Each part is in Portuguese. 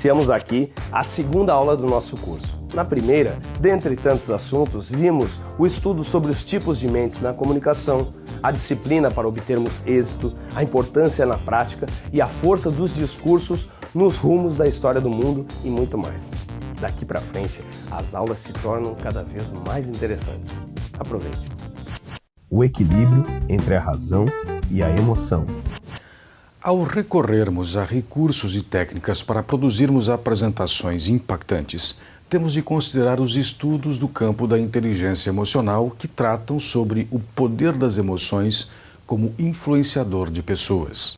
Iniciamos aqui a segunda aula do nosso curso. Na primeira, dentre tantos assuntos, vimos o estudo sobre os tipos de mentes na comunicação, a disciplina para obtermos êxito, a importância na prática e a força dos discursos nos rumos da história do mundo e muito mais. Daqui para frente, as aulas se tornam cada vez mais interessantes. Aproveite. O equilíbrio entre a razão e a emoção. Ao recorrermos a recursos e técnicas para produzirmos apresentações impactantes, temos de considerar os estudos do campo da inteligência emocional que tratam sobre o poder das emoções como influenciador de pessoas.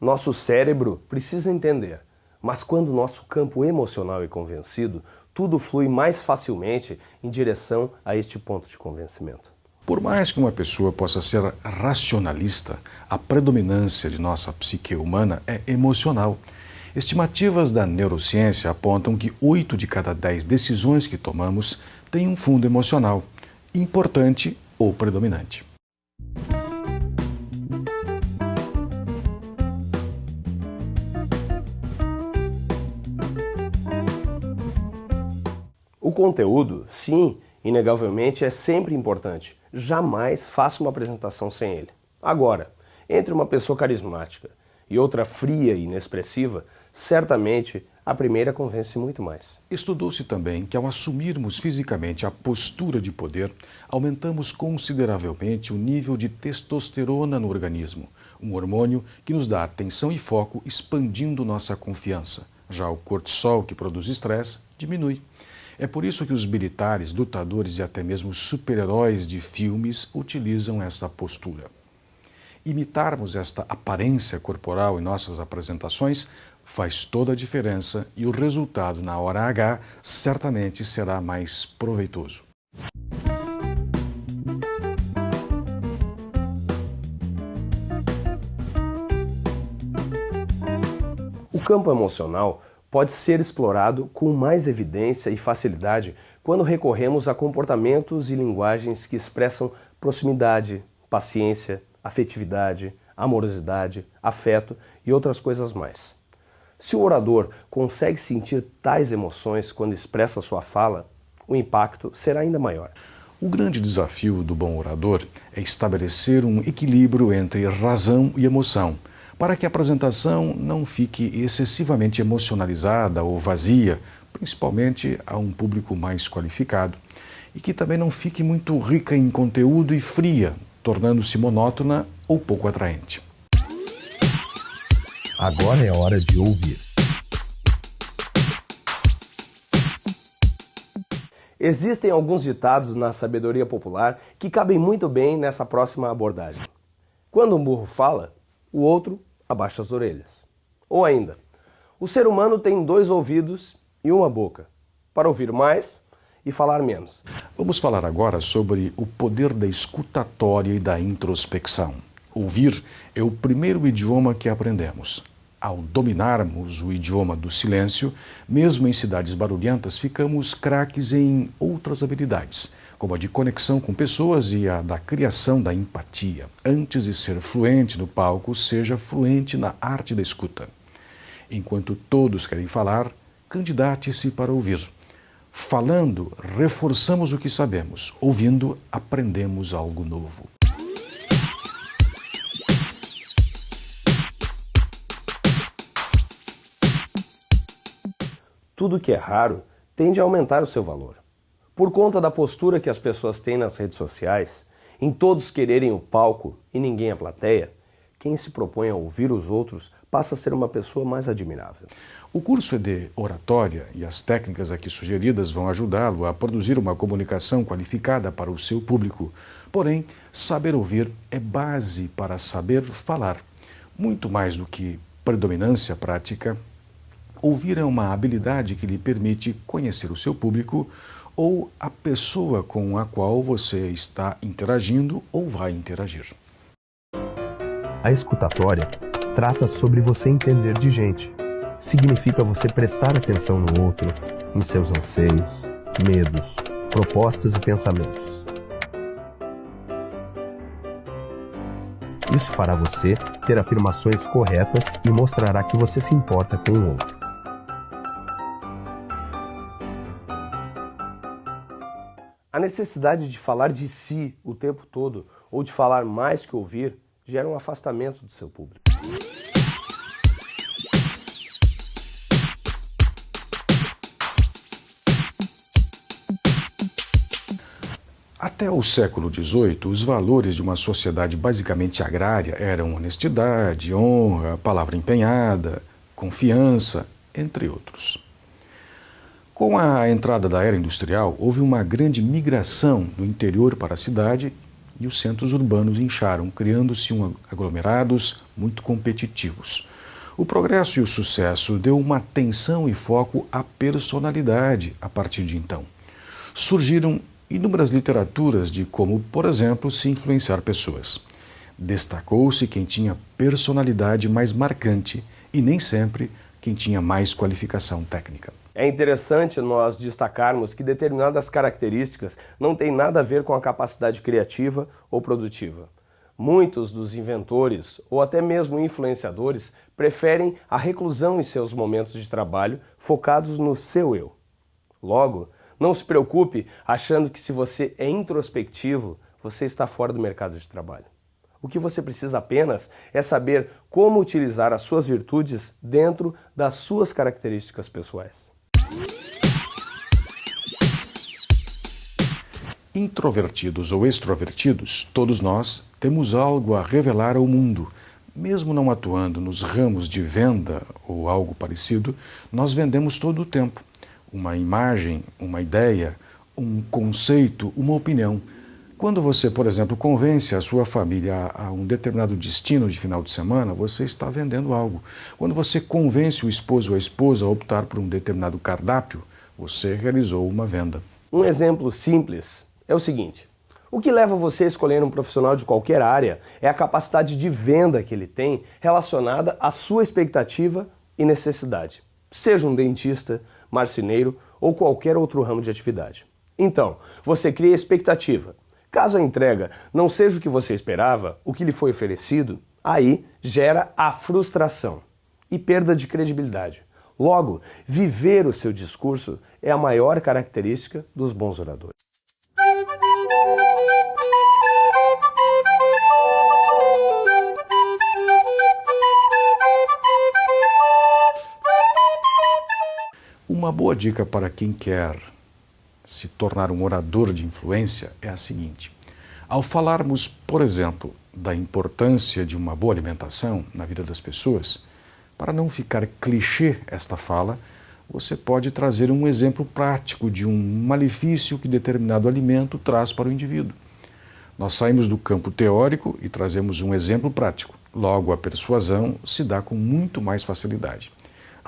Nosso cérebro precisa entender, mas quando nosso campo emocional é convencido, tudo flui mais facilmente em direção a este ponto de convencimento. Por mais que uma pessoa possa ser racionalista, a predominância de nossa psique humana é emocional. Estimativas da neurociência apontam que 8 de cada 10 decisões que tomamos têm um fundo emocional, importante ou predominante. O conteúdo, sim, inegavelmente é sempre importante. Jamais faça uma apresentação sem ele. Agora, entre uma pessoa carismática e outra fria e inexpressiva, certamente a primeira convence muito mais. Estudou-se também que ao assumirmos fisicamente a postura de poder, aumentamos consideravelmente o nível de testosterona no organismo, um hormônio que nos dá atenção e foco, expandindo nossa confiança. Já o cortisol, que produz estresse, diminui. É por isso que os militares, lutadores e até mesmo super-heróis de filmes utilizam essa postura. Imitarmos esta aparência corporal em nossas apresentações faz toda a diferença e o resultado na hora H certamente será mais proveitoso. O campo emocional pode ser explorado com mais evidência e facilidade quando recorremos a comportamentos e linguagens que expressam proximidade, paciência, afetividade, amorosidade, afeto e outras coisas mais. Se o orador consegue sentir tais emoções quando expressa sua fala, o impacto será ainda maior. O grande desafio do bom orador é estabelecer um equilíbrio entre razão e emoção, para que a apresentação não fique excessivamente emocionalizada ou vazia, principalmente a um público mais qualificado, e que também não fique muito rica em conteúdo e fria, tornando-se monótona ou pouco atraente. Agora é hora de ouvir. Existem alguns ditados na sabedoria popular que cabem muito bem nessa próxima abordagem. Quando um burro fala, o outro abaixa as orelhas. Ou ainda, o ser humano tem 2 ouvidos e uma boca, para ouvir mais e falar menos. Vamos falar agora sobre o poder da escutatória e da introspecção. Ouvir é o primeiro idioma que aprendemos. Ao dominarmos o idioma do silêncio, mesmo em cidades barulhentas, ficamos craques em outras habilidades, como a de conexão com pessoas e a da criação da empatia. Antes de ser fluente no palco, seja fluente na arte da escuta. Enquanto todos querem falar, candidate-se para ouvir. Falando, reforçamos o que sabemos. Ouvindo, aprendemos algo novo. Tudo que é raro tende a aumentar o seu valor. Por conta da postura que as pessoas têm nas redes sociais, em todos quererem o palco e ninguém a plateia, quem se propõe a ouvir os outros passa a ser uma pessoa mais admirável. O curso é de oratória e as técnicas aqui sugeridas vão ajudá-lo a produzir uma comunicação qualificada para o seu público. Porém, saber ouvir é base para saber falar. Muito mais do que predominância prática, ouvir é uma habilidade que lhe permite conhecer o seu público ou a pessoa com a qual você está interagindo ou vai interagir. A escutatória trata sobre você entender de gente. Significa você prestar atenção no outro, em seus anseios, medos, propostas e pensamentos. Isso fará você ter afirmações corretas e mostrará que você se importa com o outro. A necessidade de falar de si o tempo todo ou de falar mais que ouvir gera um afastamento do seu público. Até o século XVIII, os valores de uma sociedade basicamente agrária eram honestidade, honra, palavra empenhada, confiança, entre outros. Com a entrada da era industrial, houve uma grande migração do interior para a cidade e os centros urbanos incharam, criando-se aglomerados muito competitivos. O progresso e o sucesso deu uma atenção e foco à personalidade a partir de então. Surgiram inúmeras literaturas de como, por exemplo, se influenciar pessoas. Destacou-se quem tinha personalidade mais marcante e nem sempre quem tinha mais qualificação técnica. É interessante nós destacarmos que determinadas características não têm nada a ver com a capacidade criativa ou produtiva. Muitos dos inventores ou até mesmo influenciadores preferem a reclusão em seus momentos de trabalho focados no seu eu. Logo, não se preocupe achando que se você é introspectivo, você está fora do mercado de trabalho. O que você precisa apenas é saber como utilizar as suas virtudes dentro das suas características pessoais. Introvertidos ou extrovertidos, todos nós temos algo a revelar ao mundo. Mesmo não atuando nos ramos de venda ou algo parecido, nós vendemos todo o tempo. Uma imagem, uma ideia, um conceito, uma opinião. Quando você, por exemplo, convence a sua família a um determinado destino de final de semana, você está vendendo algo. Quando você convence o esposo ou a esposa a optar por um determinado cardápio, você realizou uma venda. Um exemplo simples é o seguinte: o que leva você a escolher um profissional de qualquer área é a capacidade de venda que ele tem relacionada à sua expectativa e necessidade. Seja um dentista, marceneiro ou qualquer outro ramo de atividade. Então, você cria expectativa. Caso a entrega não seja o que você esperava, o que lhe foi oferecido, aí gera a frustração e perda de credibilidade. Logo, viver o seu discurso é a maior característica dos bons oradores. Uma boa dica para quem quer se tornar um orador de influência é a seguinte: ao falarmos, por exemplo, da importância de uma boa alimentação na vida das pessoas, para não ficar clichê esta fala, você pode trazer um exemplo prático de um malefício que determinado alimento traz para o indivíduo. Nós saímos do campo teórico e trazemos um exemplo prático. Logo, a persuasão se dá com muito mais facilidade.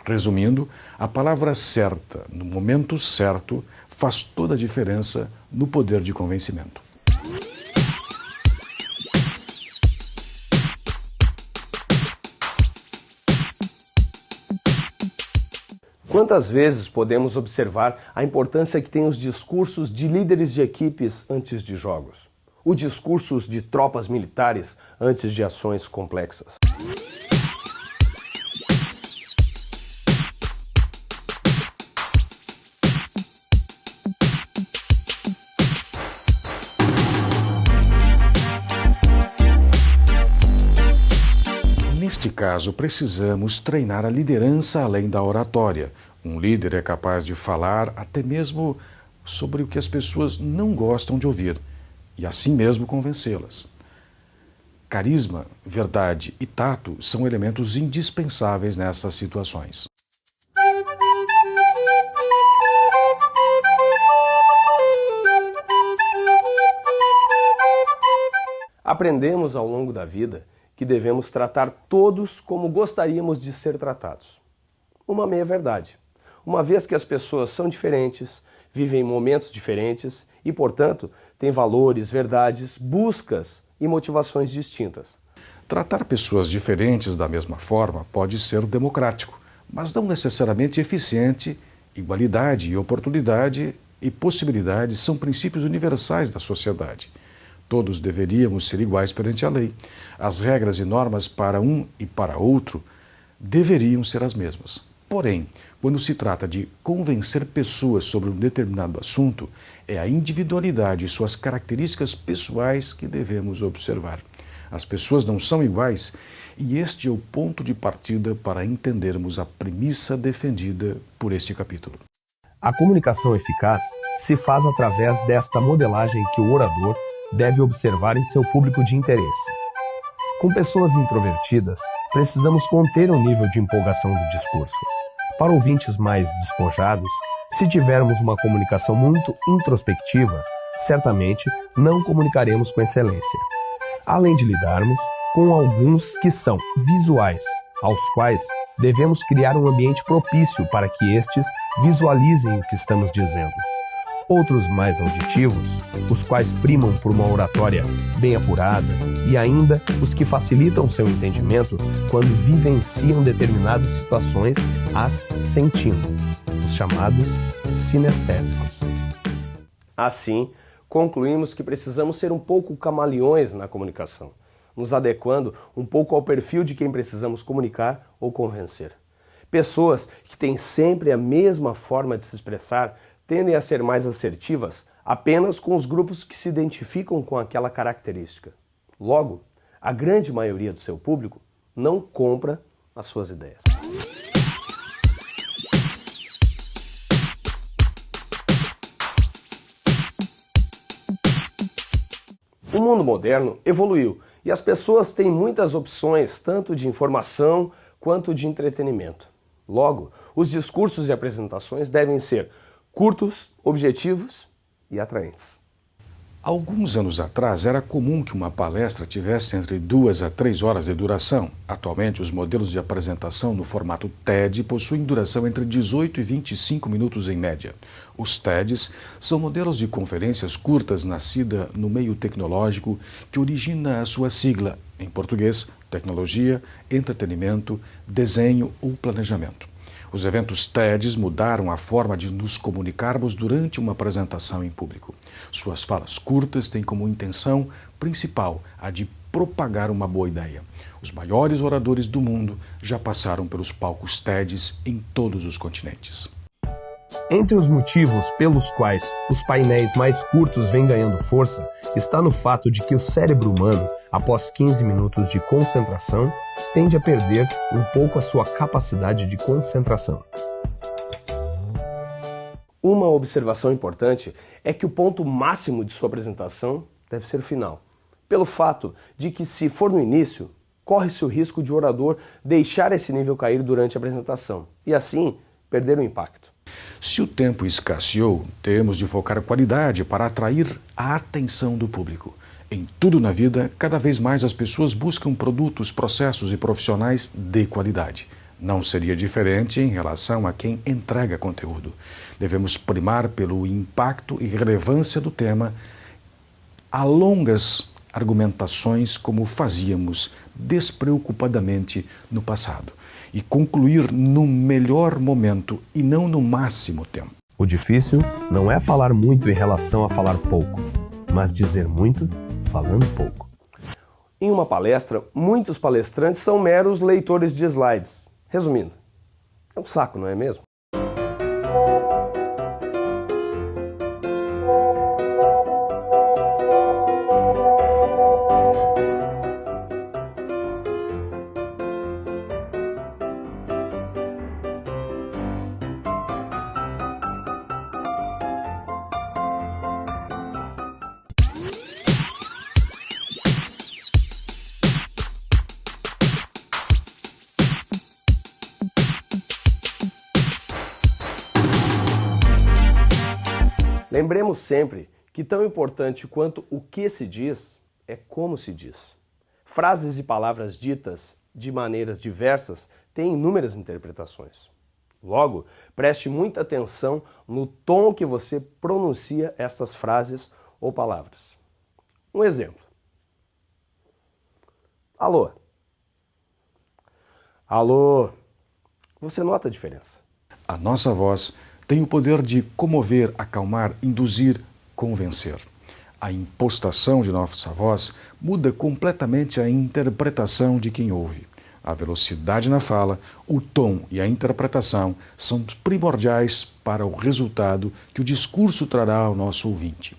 Resumindo, a palavra certa, no momento certo, faz toda a diferença no poder de convencimento. Quantas vezes podemos observar a importância que têm os discursos de líderes de equipes antes de jogos? Os discursos de tropas militares antes de ações complexas? Neste caso, precisamos treinar a liderança além da oratória. Um líder é capaz de falar até mesmo sobre o que as pessoas não gostam de ouvir e assim mesmo convencê-las. Carisma, verdade e tato são elementos indispensáveis nessas situações. Aprendemos ao longo da vida que devemos tratar todos como gostaríamos de ser tratados. Uma meia-verdade, uma vez que as pessoas são diferentes, vivem momentos diferentes e, portanto, têm valores, verdades, buscas e motivações distintas. Tratar pessoas diferentes da mesma forma pode ser democrático, mas não necessariamente eficiente. Igualdade e oportunidade e possibilidade são princípios universais da sociedade. Todos deveríamos ser iguais perante a lei. As regras e normas para um e para outro deveriam ser as mesmas. Porém, Quando se trata de convencer pessoas sobre um determinado assunto, é a individualidade e suas características pessoais que devemos observar. As pessoas não são iguais e este é o ponto de partida para entendermos a premissa defendida por este capítulo. A comunicação eficaz se faz através desta modelagem que o orador deve observar em seu público de interesse. Com pessoas introvertidas, precisamos conter o nível de empolgação do discurso. Para ouvintes mais despojados, se tivermos uma comunicação muito introspectiva, certamente não comunicaremos com excelência. Além de lidarmos com alguns que são visuais, aos quais devemos criar um ambiente propício para que estes visualizem o que estamos dizendo. Outros mais auditivos, os quais primam por uma oratória bem apurada, e ainda os que facilitam seu entendimento quando vivenciam determinadas situações as sentindo, os chamados sinestésicos. Assim, concluímos que precisamos ser um pouco camaleões na comunicação, nos adequando um pouco ao perfil de quem precisamos comunicar ou convencer. Pessoas que têm sempre a mesma forma de se expressar tendem a ser mais assertivas apenas com os grupos que se identificam com aquela característica. Logo, a grande maioria do seu público não compra as suas ideias. O mundo moderno evoluiu e as pessoas têm muitas opções, tanto de informação quanto de entretenimento. Logo, os discursos e apresentações devem ser curtos, objetivos e atraentes. Alguns anos atrás era comum que uma palestra tivesse entre 2 a 3 horas de duração. Atualmente, os modelos de apresentação no formato TED possuem duração entre 18 e 25 minutos em média. Os TEDs são modelos de conferências curtas nascida no meio tecnológico que origina a sua sigla, em português, tecnologia, entretenimento, desenho ou planejamento. Os eventos TEDs mudaram a forma de nos comunicarmos durante uma apresentação em público. Suas falas curtas têm como intenção principal a de propagar uma boa ideia. Os maiores oradores do mundo já passaram pelos palcos TEDs em todos os continentes. Entre os motivos pelos quais os painéis mais curtos vêm ganhando força, está no fato de que o cérebro humano, após 15 minutos de concentração, tende a perder um pouco a sua capacidade de concentração. Uma observação importante é que o ponto máximo de sua apresentação deve ser o final, pelo fato de que, se for no início, corre-se o risco de o orador deixar esse nível cair durante a apresentação e, assim, perder o impacto. Se o tempo escasseou, temos de focar a qualidade para atrair a atenção do público. Em tudo na vida, cada vez mais as pessoas buscam produtos, processos e profissionais de qualidade. Não seria diferente em relação a quem entrega conteúdo. Devemos primar pelo impacto e relevância do tema a longas argumentações como fazíamos despreocupadamente no passado e concluir no melhor momento e não no máximo tempo. O difícil não é falar muito em relação a falar pouco, mas dizer muito falando pouco. Em uma palestra, muitos palestrantes são meros leitores de slides. Resumindo, é um saco, não é mesmo? Lembremos sempre que tão importante quanto o que se diz é como se diz. Frases e palavras ditas de maneiras diversas têm inúmeras interpretações. Logo, preste muita atenção no tom que você pronuncia estas frases ou palavras. Um exemplo. Alô. Alô. Você nota a diferença? A nossa voz tem o poder de comover, acalmar, induzir, convencer. A impostação de nossa voz muda completamente a interpretação de quem ouve. A velocidade na fala, o tom e a interpretação são primordiais para o resultado que o discurso trará ao nosso ouvinte.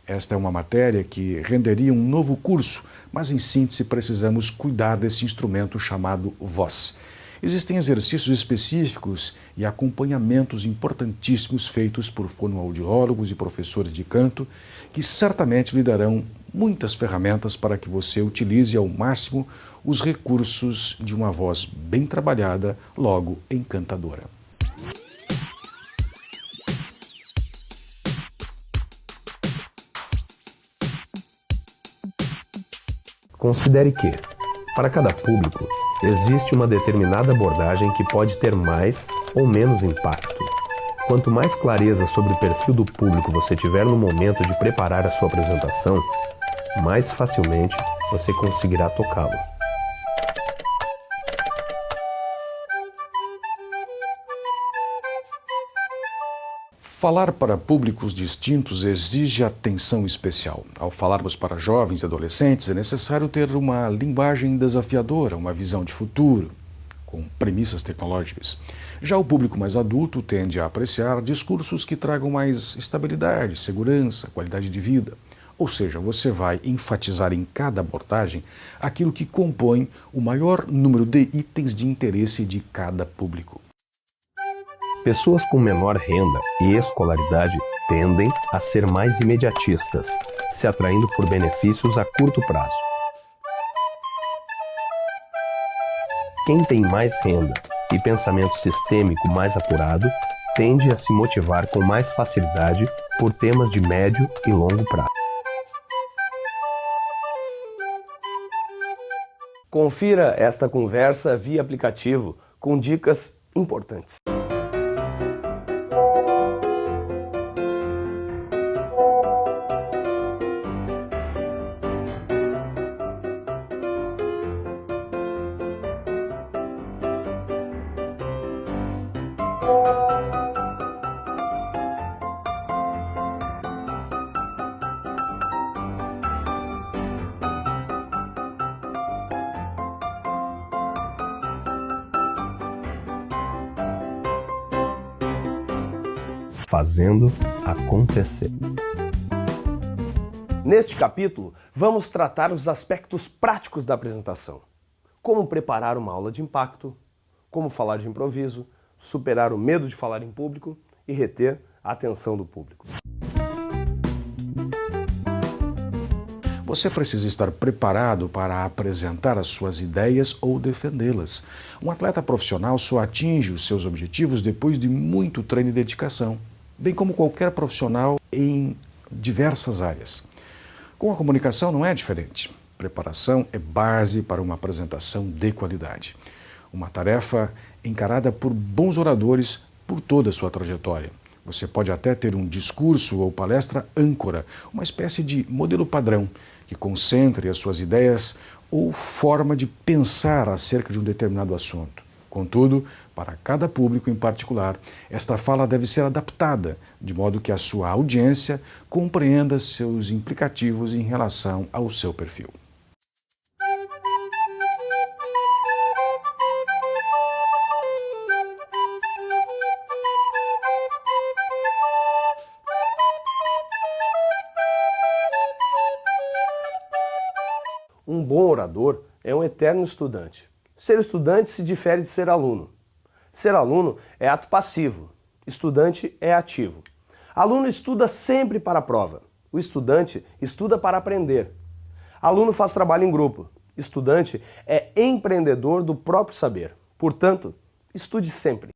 Esta é uma matéria que renderia um novo curso, mas em síntese precisamos cuidar desse instrumento chamado voz. Existem exercícios específicos e acompanhamentos importantíssimos feitos por fonoaudiólogos e professores de canto que certamente lhe darão muitas ferramentas para que você utilize ao máximo os recursos de uma voz bem trabalhada, logo encantadora. Considere que, para cada público, existe uma determinada abordagem que pode ter mais ou menos impacto. Quanto mais clareza sobre o perfil do público você tiver no momento de preparar a sua apresentação, mais facilmente você conseguirá tocá-lo. Falar para públicos distintos exige atenção especial. Ao falarmos para jovens e adolescentes, é necessário ter uma linguagem desafiadora, uma visão de futuro, com premissas tecnológicas. Já o público mais adulto tende a apreciar discursos que tragam mais estabilidade, segurança, qualidade de vida. Ou seja, você vai enfatizar em cada abordagem aquilo que compõe o maior número de itens de interesse de cada público. Pessoas com menor renda e escolaridade tendem a ser mais imediatistas, se atraindo por benefícios a curto prazo. Quem tem mais renda e pensamento sistêmico mais apurado tende a se motivar com mais facilidade por temas de médio e longo prazo. Confira esta conversa via aplicativo com dicas importantes. Fazendo acontecer. Neste capítulo, vamos tratar os aspectos práticos da apresentação. Como preparar uma aula de impacto, como falar de improviso, superar o medo de falar em público e reter a atenção do público. Você precisa estar preparado para apresentar as suas ideias ou defendê-las. Um atleta profissional só atinge os seus objetivos depois de muito treino e dedicação, bem como qualquer profissional em diversas áreas. Com a comunicação não é diferente. Preparação é base para uma apresentação de qualidade. Uma tarefa encarada por bons oradores por toda a sua trajetória. Você pode até ter um discurso ou palestra âncora, uma espécie de modelo padrão, que concentre as suas ideias ou forma de pensar acerca de um determinado assunto. Contudo, para cada público em particular, esta fala deve ser adaptada, de modo que a sua audiência compreenda seus implicativos em relação ao seu perfil. Um bom orador é um eterno estudante. Ser estudante se difere de ser aluno. Ser aluno é ato passivo, estudante é ativo. Aluno estuda sempre para a prova, o estudante estuda para aprender. Aluno faz trabalho em grupo, estudante é empreendedor do próprio saber. Portanto, estude sempre.